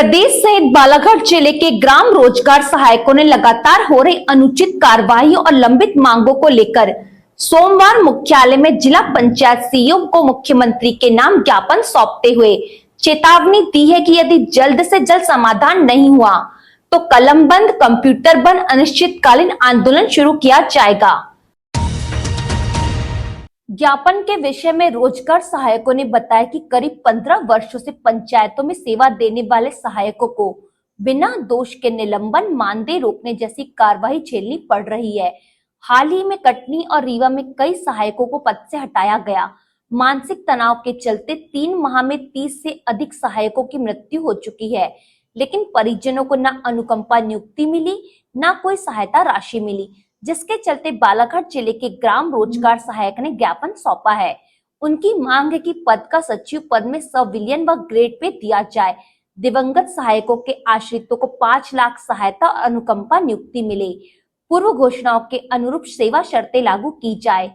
प्रदेश सहित बालाघाट जिले के ग्राम रोजगार सहायकों ने लगातार हो रही अनुचित कार्रवाइयों और लंबित मांगों को लेकर सोमवार मुख्यालय में जिला पंचायत सीईओ को मुख्यमंत्री के नाम ज्ञापन सौंपते हुए चेतावनी दी है कि यदि जल्द से जल्द समाधान नहीं हुआ तो कलम बंद, कंप्यूटर बंद अनिश्चितकालीन आंदोलन शुरू किया जाएगा। ज्ञापन के विषय में रोजगार सहायकों ने बताया कि करीब 15 वर्षों से पंचायतों में सेवा देने वाले सहायकों को बिना दोष के निलंबन, मानदेय रोकने जैसी कार्रवाई झेलनी पड़ रही है। हाल ही में कटनी और रीवा में कई सहायकों को पद से हटाया गया। मानसिक तनाव के चलते 3 माह में 30 से अधिक सहायकों की मृत्यु हो चुकी है, लेकिन परिजनों को न अनुकंपा नियुक्ति मिली, न कोई सहायता राशि मिली, जिसके चलते बालाघाट जिले के ग्राम रोजगार सहायक ने ज्ञापन सौंपा है। उनकी मांग है कि पद का सचिव पद में संविलियन व ग्रेड पे दिया जाए। दिवंगत सहायकों के आश्रितों को 5 लाख सहायता और अनुकंपा नियुक्ति मिले। पूर्व घोषणाओं के अनुरूप सेवा शर्तें लागू की जाए।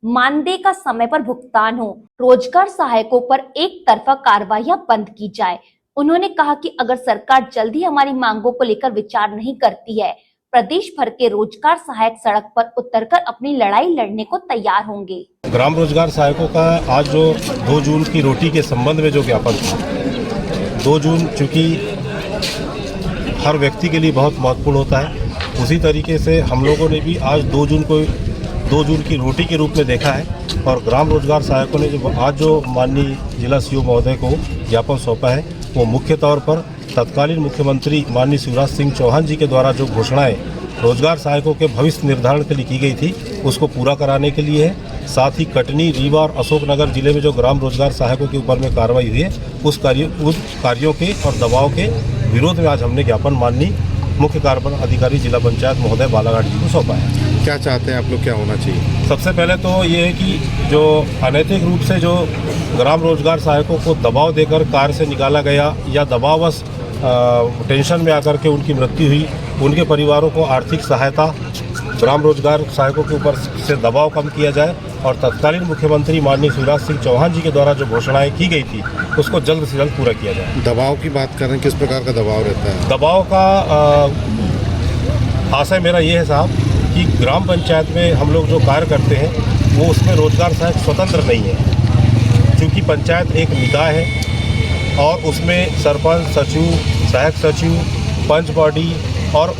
मानदेय का समय पर भुगतान हो। रोजगार सहायकों पर एक तरफा कार्रवाइयां बंद की जाए। उन्होंने कहा कि अगर सरकार जल्द ही हमारी मांगों को लेकर विचार नहीं करती है, प्रदेश भर के रोजगार सहायक सड़क पर उतरकर अपनी लड़ाई लड़ने को तैयार होंगे। ग्राम रोजगार सहायकों का आज जो 2 जून की रोटी के संबंध में जो ज्ञापन था, 2 जून चूँकि हर व्यक्ति के लिए बहुत महत्वपूर्ण होता है, उसी तरीके से हम लोगों ने भी आज 2 जून को 2 जून की रोटी के रूप में देखा है। और ग्राम रोजगार सहायकों ने आज जो माननीय जिला सीईओ महोदय को ज्ञापन सौंपा है, वो मुख्य तौर पर तत्कालीन मुख्यमंत्री माननीय शिवराज सिंह चौहान जी के द्वारा जो घोषणाएं रोजगार सहायकों के भविष्य निर्धारण के लिए की गई थी, उसको पूरा कराने के लिए है। साथ ही कटनी, रीवा और अशोकनगर जिले में जो ग्राम रोजगार सहायकों के ऊपर में कार्रवाई हुई है, उस कार्यों के और दबाव के विरोध में आज हमने ज्ञापन माननीय मुख्य कार्यपालन अधिकारी जिला पंचायत महोदय बालाघाट जी को सौंपा है। क्या चाहते हैं आप लोग, क्या होना चाहिए? सबसे पहले तो ये है कि जो अनैतिक रूप से जो ग्राम रोजगार सहायकों को दबाव देकर कार्य से निकाला गया या दबावश टेंशन में आकर के उनकी मृत्यु हुई, उनके परिवारों को आर्थिक सहायता ग्राम रोजगार सहायकों के ऊपर से दबाव कम किया जाए और तत्कालीन मुख्यमंत्री माननीय शिवराज सिंह चौहान जी के द्वारा जो घोषणाएं की गई थी, उसको जल्द से जल्द पूरा किया जाए। दबाव की बात कर रहे हैं, किस प्रकार का दबाव रहता है? दबाव का आशय मेरा ये है साहब कि ग्राम पंचायत में हम लोग जो कार्य करते हैं, वो उसमें रोजगार सहायक स्वतंत्र नहीं है, क्योंकि पंचायत एक निकाय है और उसमें सरपंच, सचिव, सहायक सचिव, पंच बॉडी और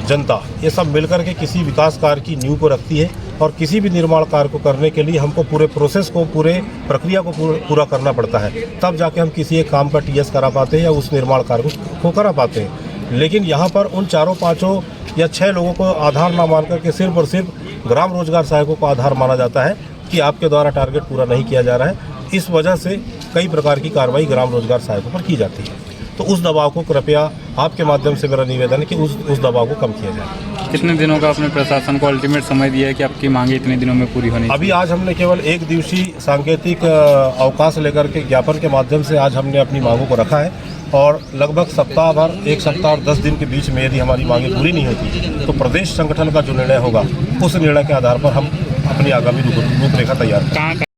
जनता, ये सब मिलकर के किसी विकास कार्य की नींव को रखती है। और किसी भी निर्माण कार्य को करने के लिए हमको पूरे प्रोसेस को, पूरे प्रक्रिया को पूरा करना पड़ता है, तब जाके हम किसी एक काम का टीएस करा पाते हैं या उस निर्माण कार्य को करा पाते हैं। लेकिन यहाँ पर उन 4-5 या 6 लोगों को आधार ना मान करके सिर्फ और सिर्फ ग्राम रोजगार सहायकों को आधार माना जाता है कि आपके द्वारा टारगेट पूरा नहीं किया जा रहा है। इस वजह से कई प्रकार की कार्रवाई ग्राम रोजगार सहायकों पर की जाती है। तो उस दबाव को कृपया आपके माध्यम से मेरा निवेदन है कि उस दबाव को कम किया जाए। कितने दिनों का आपने प्रशासन को अल्टीमेट समय दिया है कि आपकी मांगे इतने दिनों में पूरी होनी चाहिए? अभी आज हमने केवल 1 दिवसीय सांकेतिक अवकाश लेकर के ज्ञापन के माध्यम से आज हमने अपनी मांगों को रखा है और लगभग सप्ताह भर, 1 सप्ताह और 10 दिन के बीच में यदि हमारी मांगे पूरी नहीं होती तो प्रदेश संगठन का जो निर्णय होगा, उस निर्णय के आधार पर हम अपनी आगामी रूपरेखा तैयार करेंगे।